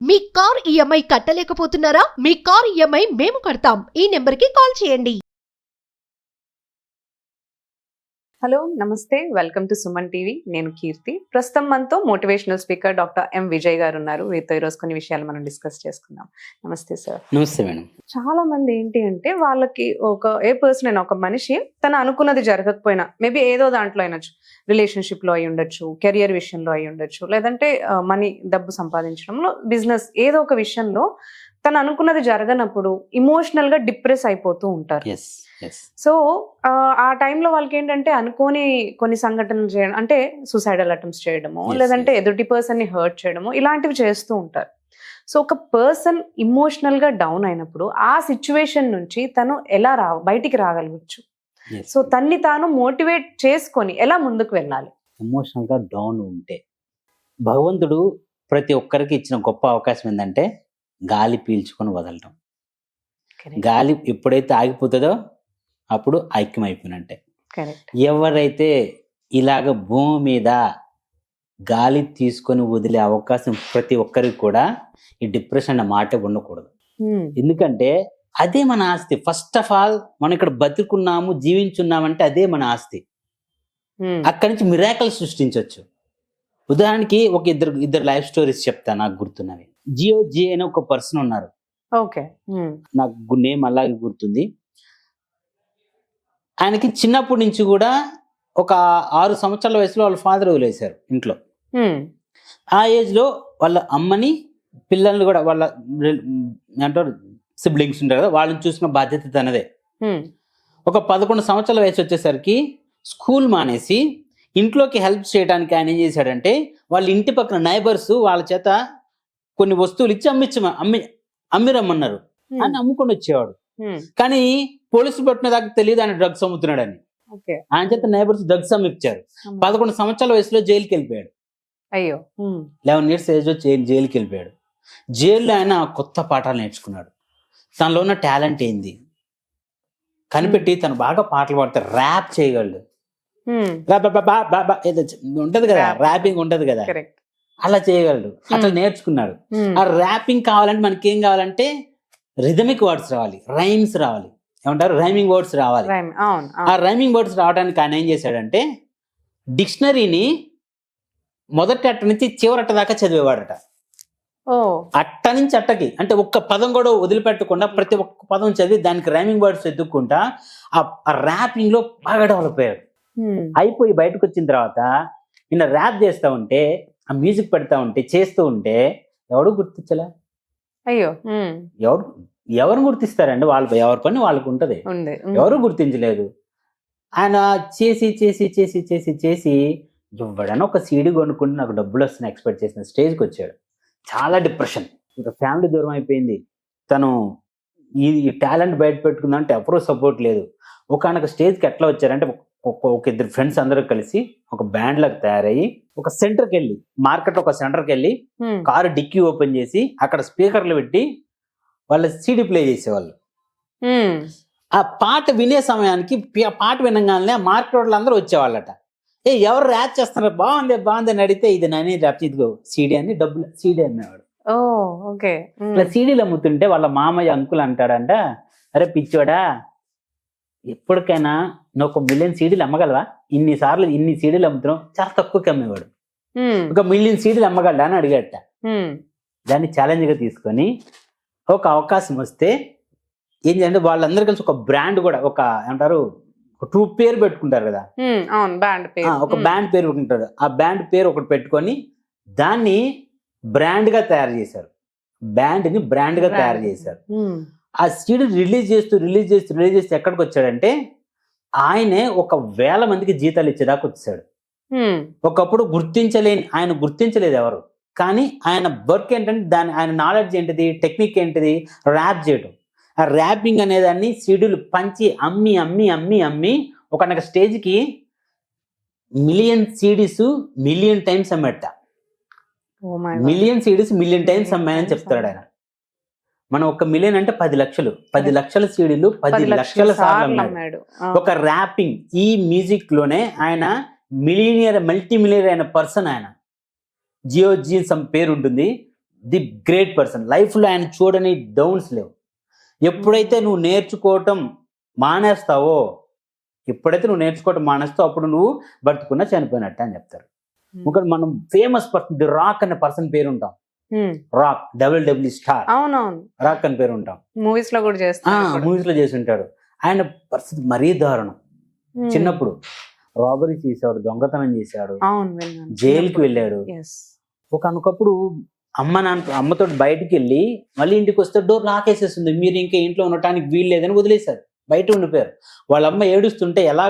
మీ car EMI కట్టలేకపోతున్నారా? మీ car EMI మేము కడతాం. ఈ నెంబర్కి కాల్ చేయండి. హలో నమస్తే, వెల్కమ్ టు సుమన్ టీవీ. నేను కీర్తి. ప్రస్తుతం మనతో motivational speaker doctor M Vijay గారు ఉన్నారు. వీరితో ఈరోజు కొన్ని విషయాలు మనం డిస్కస్ చేసుకుందాం. నమస్తే సార్. నమస్తే మేడం. చాలా మంది ఏంటి అంటే వాళ్ళకి ఏ పర్సన్ అయినా, ఒక మనిషి తను అనుకున్నది జరగకపోయినా, మేబీ ఏదో దాంట్లో అయినచ్చు, రిలేషన్షిప్ లో అయి ఉండొచ్చు, కెరియర్ విషయంలో అయి ఉండొచ్చు, లేదంటే మనీ, డబ్బు సంపాదించడంలో, బిజినెస్, ఏదో ఒక విషయంలో తను అనుకున్నది జరగనప్పుడు ఇమోషనల్ గా డిప్రెస్ అయిపోతూ ఉంటారు. సో ఆ టైంలో వాళ్ళకి ఏంటంటే అనుకోని కొన్ని సంఘటనలు చేయడం, అంటే సూసైడల్ అటెంప్ట్స్ చేయడము, లేదంటే ఎదుటి పర్సన్ ని హర్ట్ చేయడము, ఇలాంటివి చేస్తూ ఉంటారు. సో ఒక పర్సన్ ఇమోషనల్ గా డౌన్ అయినప్పుడు ఆ సిచ్యువేషన్ నుంచి తను ఎలా బయటికి రాగలగచ్చు? సో తన్ని తాను మోటివేట్ చేసుకొని ఎలా ముందుకు వెళ్ళాలి? ఎమోషనల్ గా డౌన్ ఉంటే భగవంతుడు ప్రతి ఒక్కరికి ఇచ్చిన గొప్ప అవకాశం ఏంటంటే గాలి పీల్చుకొని వదలటం. గాలి ఎప్పుడైతే ఆగిపోతుందో అప్పుడు ఐక్యం అయిపోయినట్టే. ఎవరైతే ఇలాగ భూమి మీద గాలి తీసుకొని వదిలే అవకాశం ప్రతి ఒక్కరికి కూడా ఈ డిప్రెషన్ అన్న మాట ఉండకూడదు. ఎందుకంటే అదే మన ఆస్తి. ఫస్ట్ ఆఫ్ ఆల్ మనం ఇక్కడ బతుకున్నాము, జీవించున్నామంటే అదే మన ఆస్తి. అక్కడి నుంచి మిరాకల్ సృష్టించవచ్చు. ఉదాహరణకి ఒక ఇద్దరు లైఫ్ స్టోరీస్ చెప్తా నాకు గుర్తున్నవి. జీ అనే ఒక పర్సన్ ఉన్నారు. ఓకే, నాకు నేమ్ అలాగే గుర్తుంది. ఆయనకి చిన్నప్పటి నుంచి కూడా ఒక 6 సంవత్సరాల వయసులో వాళ్ళ ఫాదర్ వదిలేశారు ఇంట్లో. ఆ ఏజ్ లో వాళ్ళ అమ్మని, పిల్లల్ని కూడా, వాళ్ళ అంటారు సిబ్లింగ్స్ ఉంటారు కదా, వాళ్ళని చూసిన బాధ్యత తనదే. ఒక 11 సంవత్సరాల వయసు వచ్చేసరికి స్కూల్ మానేసి ఇంట్లోకి హెల్ప్ చేయడానికి ఆయన ఏం చేశాడంటే, వాళ్ళ ఇంటి పక్కన నైబర్స్ వాళ్ళ చేత కొన్ని వస్తువులు ఇచ్చి అమ్మిరమ్మన్నారు. అని అమ్ముకొని వచ్చేవాడు. కానీ పోలీసులు పట్టిన దాకా తెలియదు ఆయన డ్రగ్స్ అమ్ముతున్నాడని. ఆయన చేత నైబర్స్ డ్రగ్స్ అమ్మిచ్చారు. 11 సంవత్సరాల వయసులో జైలుకి వెళ్ళిపోయాడు. అయ్యో, 11 years ఏజ్ వచ్చి జైలుకి వెళ్ళిపోయాడు. జైల్లో ఆయన కొత్త పాఠాలు నేర్చుకున్నాడు. తనలో ఉన్న టాలెంట్ ఏంది కనిపెట్టి తను బాగా పాటలు పాడతాడు, ర్యాప్ చేయగలడు. ఉంటది కదా, ర్యాపింగ్ ఉంటది కదా, అలా చేయగలడు. అట్లా నేర్చుకున్నాడు. ఆ ర్యాపింగ్ కావాలంటే మనకి ఏం కావాలంటే రిథమిక్ వర్డ్స్ రావాలి, రైమ్స్ రావాలి, ఏమంటారు రైమింగ్ వర్డ్స్ రావాలి. ఆ రైమింగ్ వర్డ్స్ రావడానికి ఆయన ఏం చేశాడంటే డిక్షనరీని మొదటి అట్ట నుంచి చివరి అట్ట దాకా చదివేవాడట. అట్ట నుంచి అట్టకి, అంటే ఒక్క పదం కూడా వదిలిపెట్టకుండా ప్రతి ఒక్క పదం చదివి దానికి రైమింగ్ వర్డ్స్ ఎత్తుక్కుంటా ఆ ర్యాపింగ్ లో బాగా డెవలప్ అయ్యాడు. అయిపోయి బయటకు వచ్చిన తర్వాత నిన్న ర్యాప్ చేస్తా ఉంటే, ఆ మ్యూజిక్ పెడతా ఉంటే, చేస్తూ ఉంటే ఎవడు గుర్తించలే. అయ్యో, ఎవరు గుర్తిస్తారండి? ఎవరి పని వాళ్ళకు ఉంటది. ఎవరు గుర్తించలేదు. ఆయన చేసి చేసి చేసి చేసి చేసి ఎవడన్నా ఒక సీడీ కొనుక్కుంటే నాకు డబ్బులు వస్తున్నాయి ఎక్స్పెక్ట్ చేసిన స్టేజ్కి వచ్చాడు. చాలా డిప్రెషన్, ఇంకా ఫ్యామిలీ దూరం అయిపోయింది. తను ఈ టాలెంట్ బయట పెట్టుకుందంటే ఎవరూ సపోర్ట్ లేదు. ఒకనొక స్టేజ్కి ఎట్లా వచ్చారంటే, ఒక ఇద్దరు ఫ్రెండ్స్ అందరూ కలిసి ఒక బ్యాండ్ లాగా తయారయ్యి ఒక సెంటర్కి వెళ్ళి, మార్కెట్ ఒక సెంటర్కి వెళ్ళి కారు డిక్కీ ఓపెన్ చేసి అక్కడ స్పీకర్లు పెట్టి వాళ్ళ సీడీ ప్లే చేసేవాళ్ళు. ఆ పాట వినే సమయానికి పాట వినగానే మార్కెట్ వాళ్ళు అందరూ వచ్చేవాళ్ళట. ఎవరు ర్యాప్ చేస్తున్నారు, బాగుంది బాగుంది అని అడిగితే ఇది నేనే ర్యాప్, ఇదిగో సీడీ అని డబ్బులు సీడీ అమ్మేవాడు. ఇట్లా సీడీలు అమ్ముతుంటే వాళ్ళ మామయ్య అంకుల్ అంటాడంట, అరే పిచ్చోడా, ఎప్పటికైనా నువ్వు 1 million సీడీలు అమ్మగలవా? ఇన్ని సీడీలు అమ్ముతున్నావు, చాలా తక్కువకి అమ్మేవాడు. 1 million సీడీలు అమ్మగలడా అని అడిగాట. దాన్ని ఛాలెంజ్ గా తీసుకొని ఒక అవకాశం వస్తే ఏం చేయాలంటే వాళ్ళందరూ కలిసి ఒక బ్రాండ్ కూడా, ఒక ఏమంటారు, ఒక ట్రూప్ పేరు పెట్టుకుంటారు కదా, ఒక బ్యాండ్ పేరు పెట్టుకుంటారు. ఆ బ్యాండ్ పేరు ఒకటి పెట్టుకొని దాన్ని బ్రాండ్ గా తయారు చేశారు. బ్యాండ్ని బ్రాండ్ గా తయారు చేశారు. ఆ సీడీ రిలీజ్ చేస్తూ ఎక్కడికి వచ్చాడంటే ఆయనే 1,000 మందికి జీతాలు ఇచ్చేదాకా వచ్చాడు. ఒకప్పుడు ఆయన గుర్తించలేదు ఎవరు. కానీ ఆయన వర్క్ ఏంటంటే ఆయన నాలెడ్జ్ ఏంటిది, టెక్నిక్ ఏంటిది, ర్యాప్ చేయడం. ఆ ర్యాపింగ్ అనేదాన్ని సీడీలు పంచి అమ్మి అమ్మి అమ్మి అమ్మి ఒక స్టేజ్కి 1 million CDs 1 million times అమ్మట. 1 million CDs 1 million times అమ్మాయని చెప్తాడు ఆయన. మనం 1 million అంటే 10 లక్షలు, 10 లక్షల సీడీలు 10 లక్షల సార్లు అమ్మాడు. ఒక ర్యాపింగ్, ఈ మ్యూజిక్ లోనే ఆయన మల్టీ మిలియనర్ అయిన పర్సన్. ఆయన జియో సమ్ పేరు ఉంటుంది. The great person. లైఫ్లో ఆయన చూడని డౌన్స్ లేవు. ఎప్పుడైతే నువ్వు నేర్చుకోవటం మానేస్తావో అప్పుడు నువ్వు బతుకున్నా చనిపోయినట్టే అని చెప్తారు. ఇంకా మనం ఫేమస్ పర్సన్ ది రాక్ అనే పర్సన్ పేరు ఉంటాం. రాక్ WWE స్టార్, అవునవును, రాక్ అని పేరు ఉంటాం. మూవీస్ లో కూడా చేస్తాడు, మూవీస్ లో చేసి ఉంటాడు. ఆయన పరిస్థితి మరీ దారుణం. చిన్నప్పుడు రాబరీ చేశాడు, దొంగతనం చేశాడు, జైలుకి వెళ్ళాడు. ఒకనొకప్పుడు అమ్మతో బయటికి వెళ్ళి మళ్ళీ ఇంటికి వస్తే డోర్ లాక్ వేసేస్తుంది, మీరు ఇంకా ఇంట్లో ఉండటానికి వీలు లేదని వదిలేశారు, బయట ఉండిపోయారు. వాళ్ళ అమ్మ ఏడుస్తుంటే ఎలా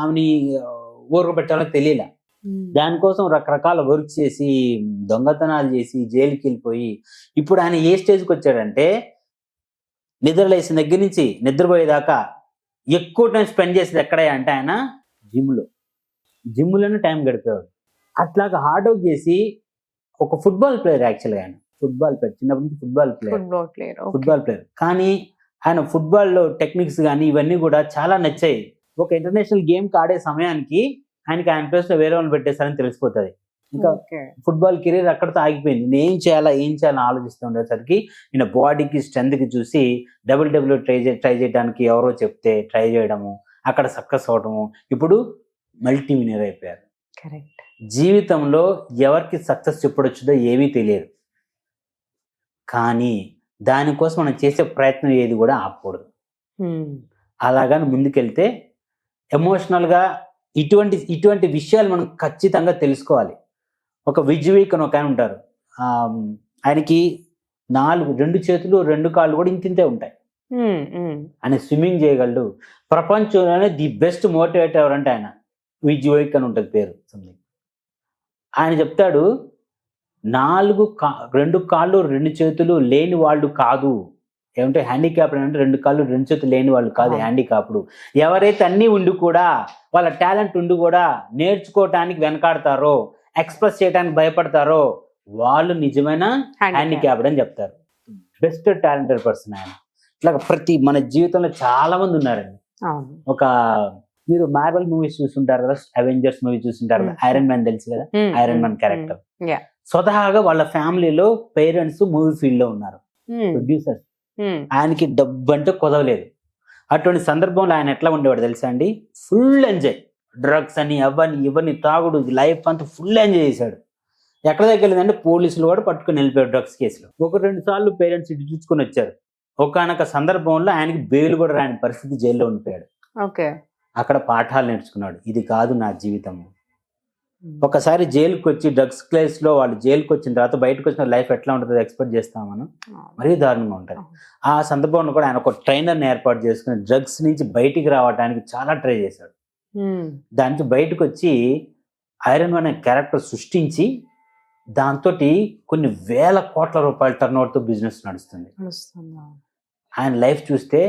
ఆమెని ఊరకబెట్టాలో తెలియలే. దానికోసం రకరకాల వర్క్ చేసి దొంగతనాలు చేసి జైలుకి వెళ్ళిపోయి ఇప్పుడు ఆయన ఏ స్టేజ్కి వచ్చాడంటే నిద్రలేసిన దగ్గర నుంచి నిద్రపోయేదాకా ఎక్కువ టైం స్పెండ్ చేసేది ఎక్కడే అంటే ఆయన జిమ్లోనే టైం గడిపేవాడు. అట్లాగా హార్డ్ వర్క్ చేసి ఒక ఫుట్బాల్ ప్లేయర్, యాక్చువల్గా ఆయన ఫుట్బాల్ ప్లేయర్, చిన్నప్పటి నుంచి ఫుట్బాల్ ప్లేయర్. కానీ ఆయన ఫుట్బాల్లో టెక్నిక్స్ కానీ ఇవన్నీ కూడా చాలా నచ్చాయి. ఒక ఇంటర్నేషనల్ గేమ్కి ఆడే సమయానికి ఆయన ప్లేస్ లో వేరే వాళ్ళని పెట్టేస్తారని తెలిసిపోతుంది. ఇంకా ఫుట్బాల్ కెరీర్ అక్కడితో ఆగిపోయింది. నేను ఏం చేయాలని ఆలోచిస్తూ ఉండేసరికి ఈయన బాడీకి స్ట్రెంత్కి చూసి WWE ట్రై చేయడానికి ఎవరో చెప్తే ట్రై చేయడము, అక్కడ సక్సెస్ అవడము, ఇప్పుడు మల్టీ మిలియనర్ అయిపోయారు. జీవితంలో ఎవరికి సక్సెస్ ఎప్పుడొచ్చిందో ఏమీ తెలియదు, కానీ దానికోసం మనం చేసే ప్రయత్నం ఏది కూడా ఆపకూడదు. అలాగని ముందుకెళ్తే ఎమోషనల్గా ఇటువంటి విషయాలు మనం ఖచ్చితంగా తెలుసుకోవాలి. ఒక విజ్వీక్ అని ఒక ఆయన ఉంటారు, ఆయనకి 2 చేతులు 2 కాళ్ళు కూడా ఇంతే ఉంటాయి. ఆయన స్విమ్మింగ్ చేయగలడు. ప్రపంచంలోనే ది బెస్ట్ మోటివేటర్ ఎవరంటే ఆయన విజ్వీక్ అని ఉంటుంది పేరు. ఆయన చెప్తాడు, 2 కాళ్ళు 2 చేతులు లేని వాళ్ళు కాదు, ఏమంటే హ్యాండిక్యాప్డ్ అంటే 2 కాళ్ళు 2 చేతులు లేని వాళ్ళు కాదు హ్యాండిక్యాప్డ్. ఎవరైతే అన్నీ ఉండి కూడా వాళ్ళ టాలెంట్ ఉండి కూడా నేర్చుకోవటానికి వెనకాడతారో, ఎక్స్ప్రెస్ చేయడానికి భయపడతారో వాళ్ళు నిజమైన హ్యాండిక్యాప్డ్ అని చెప్తారు. బెస్ట్ టాలెంటెడ్ పర్సన్ ఆయన. ఇట్లా మన జీవితంలో చాలా మంది ఉన్నారండి. మీరు మార్వెల్ మూవీస్ చూస్తుంటారు కదా, అవెంజర్స్ మూవీ చూస్తుంటారు కదా, ఐరన్ మ్యాన్ తెలుసు కదా, ఐరన్ మ్యాన్ క్యారెక్టర్. స్వతహాగా వాళ్ళ ఫ్యామిలీలో పేరెంట్స్ మూవీ ఫీల్డ్ లో ఉన్నారు, ప్రొడ్యూసర్స్. ఆయనకి డబ్బు అంటే కుదవలేదు. అటువంటి సందర్భంలో ఆయన ఎట్లా ఉండేవాడు తెలుసా అండి? ఫుల్ ఎంజాయ్, డ్రగ్స్ అని ఇవన్నీ తాగుడు, లైఫ్ అంతా ఫుల్ ఎంజాయ్ చేశాడు. ఎక్కడ దగ్గర వెళ్ళిందంటే పోలీసులు కూడా పట్టుకుని వెళ్ళిపోయాడు డ్రగ్స్ కేసులో. 1-2 సార్లు పేరెంట్స్ ఇటు చూసుకుని వచ్చారు. ఒకనొక సందర్భంలో ఆయనకి బెయిల్ కూడా రాని పరిస్థితి, జైల్లో ఉండిపోయాడు. అక్కడ పాఠాలు నేర్చుకున్నాడు, ఇది కాదు నా జీవితం. ఒకసారి జైలుకి వచ్చి డ్రగ్స్ కేసులో వాళ్ళు జైలుకి వచ్చిన తర్వాత బయటకు వచ్చిన లైఫ్ ఎట్లా ఉంటుందో ఎక్స్పెక్ట్ చేస్తాం మనం, మరీ దారుణంగా ఉంటుంది. ఆ సందర్భంలో కూడా ఆయన ఒక ట్రైనర్ని ఏర్పాటు చేసుకుని డ్రగ్స్ నుంచి బయటికి రావడానికి చాలా ట్రై చేశాడు. దానికి బయటకు వచ్చి ఐరన్ మ్యాన్ అనే క్యారెక్టర్ సృష్టించి దాంతో కొన్ని వేల కోట్ల రూపాయల టర్నోవర్తో బిజినెస్ నడుస్తుంది. ఆయన లైఫ్ చూస్తే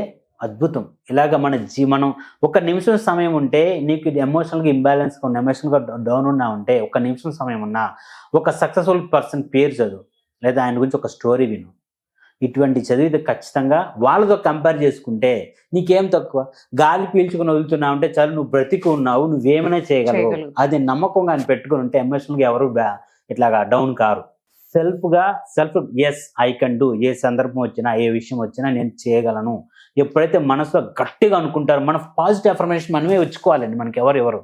అద్భుతం. ఇలాగ మనం 1 నిమిషం సమయం ఉంటే, నీకు ఎమోషనల్గా ఇంబ్యాలెన్స్ ఉన్నా, ఎమోషనల్గా డౌన్ ఉన్నా ఉంటే 1 నిమిషం సమయం ఉన్నా ఒక సక్సెస్ఫుల్ పర్సన్ పేరు చదువు, లేదా ఆయన గురించి ఒక స్టోరీ విను. ఇటువంటి చదివితే ఖచ్చితంగా వాళ్ళతో కంపేర్ చేసుకుంటే నీకేం తక్కువ. గాలి పీల్చుకుని వదులుతున్నావు అంటే చాలు, నువ్వు బ్రతికి ఉన్నావు, నువ్వేమైనా చేయగలవు. అది నమ్మకంగా ఆయన పెట్టుకుని ఉంటే ఎమోషనల్గా ఎవరు ఇట్లాగా డౌన్ కారు. Self yes I can do. ఏ సందర్భం వచ్చినా, ఏ విషయం వచ్చినా నేను చేయగలను. ఎప్పుడైతే మనసులో గట్టిగా అనుకుంటారో, మన పాజిటివ్ అఫర్మేషన్ మనమే వచ్చుకోవాలండి. మనకి ఎవరు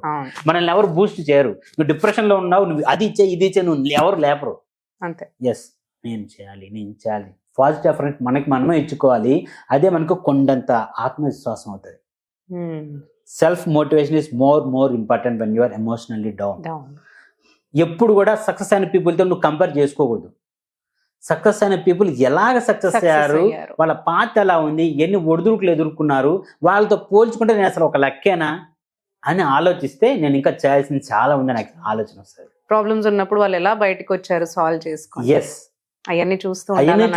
మనల్ని ఎవరు బూస్ట్ చేయరు. నువ్వు డిప్రెషన్ లో ఉన్నావు, నువ్వు అది ఇచ్చే ఇది ఇచ్చే, నువ్వు ఎవరు లేపరు. అంతే. ఎస్ నేను చేయాలి. పాజిటివ్ అఫర్మేషన్ మనమే ఇచ్చుకోవాలి. అదే మనకు కొండంత ఆత్మవిశ్వాసం అవుతుంది. Self motivation is more important when you are emotionally down. ఎప్పుడు కూడా సక్సెస్ అయిన పీపుల్తో నువ్వు కంపేర్ చేసుకోకూడదు. సక్సెస్ అయిన పీపుల్ ఎలాగ సక్సెస్ అయ్యారు, వాళ్ళ పాత ఎలా ఉంది, ఎన్ని ఒడిదుడుకులు ఎదుర్కొన్నారు, వాళ్ళతో పోల్చుకుంటే నేను అసలు ఒక లెక్కేనా అని ఆలోచిస్తే నేను ఇంకా చేయాల్సింది చాలా ఉంది నాకు ఆలోచన వస్తుంది. ప్రాబ్లమ్స్ ఉన్నప్పుడు వాళ్ళు ఎలా బయటకు వచ్చారు, సాల్వ్ చేసుకో. ఎస్, అవన్నీ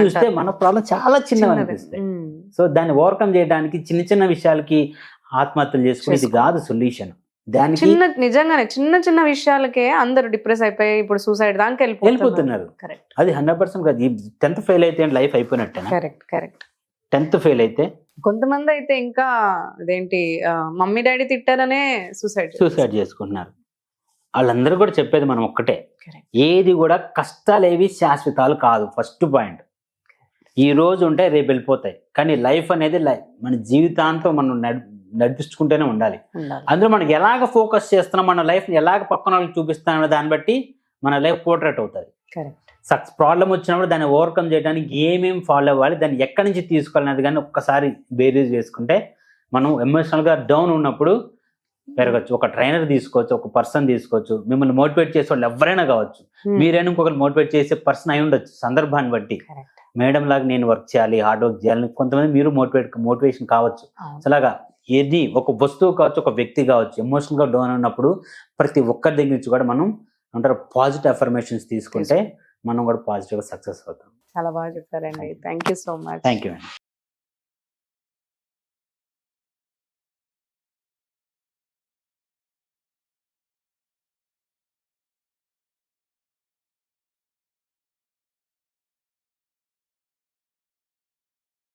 చూస్తే మన ప్రాబ్లం చాలా చిన్నగా అనిపిస్తాయి. సో దాన్ని ఓవర్కమ్ చేయడానికి చిన్న విషయాలకి ఆత్మహత్యలు చేసుకునేది కాదు సొల్యూషన్. దానికి నిజంగానే చిన్న విషయాలకే అందరూ డిప్రెస్ అయిపోయి ఇప్పుడు సూసైడ్ దానికి వెళ్ళిపోతున్నారు. అది 100% కాదు. 10th ఫెయిల్ అయితే లైఫ్ అయిపోయినట్టే. కరెక్ట్. 10th ఫెయిల్ అయితే కొంతమంది అయితే ఇంకా అదేంటి మమ్మీ డాడీ తిట్టారనే సూసైడ్ చేసుకుంటున్నారు. వాళ్ళందరూ కూడా చెప్పేది మనం ఒక్కటే, ఏది కూడా కష్టాలు ఏవి శాశ్వతాలు కాదు. ఫస్ట్ పాయింట్, ఈ రోజు ఉంటే రేపు వెళ్ళిపోతాయి, కానీ లైఫ్ అనేది మన జీవితాంతం మనం నడిపించుకుంటూనే ఉండాలి. అందులో మనకి ఎలాగ ఫోకస్ చేస్తున్నాం, మన లైఫ్ని ఎలాగ పక్కన వాళ్ళకి చూపిస్తామో దాన్ని బట్టి మన లైఫ్ పోర్ట్రేట్ అవుతుంది. ప్రాబ్లం వచ్చినప్పుడు దాన్ని ఓవర్కమ్ చేయడానికి ఏమేమి ఫాలో అవ్వాలి, దాన్ని ఎక్కడి నుంచి తీసుకోవాలనేది కానీ ఒక్కసారి బేరీజ్ వేసుకుంటే మనం ఎమోషనల్గా డౌన్ ఉన్నప్పుడు పెరగచ్చు. ఒక ట్రైనర్ తీసుకోవచ్చు, ఒక పర్సన్ తీసుకోవచ్చు, మిమ్మల్ని మోటివేట్ చేసే వాళ్ళు ఎవరైనా కావచ్చు. మీరైనా ఇంకొకరు మోటివేట్ చేసే పర్సన్ అయి ఉండొచ్చు సందర్భాన్ని బట్టి. మేడం లాగా నేను వర్క్ చేయాలి, హార్డ్ వర్క్ చేయాలని కొంతమంది మీరు మోటివేషన్ కావచ్చు. అలాగా ఏది ఒక వస్తువు కావచ్చు, ఒక వ్యక్తి కావచ్చు, ఎమోషనల్గా డౌన్ ఉన్నప్పుడు ప్రతి ఒక్కరి దగ్గర నుంచి కూడా మనం అంటారు పాజిటివ్ అఫర్మేషన్స్ తీసుకుంటే మనం కూడా పాజిటివ్గా సక్సెస్ అవుతాం. చాలా బాగా చెప్పారండి. Thank you so much. Thank you అండి.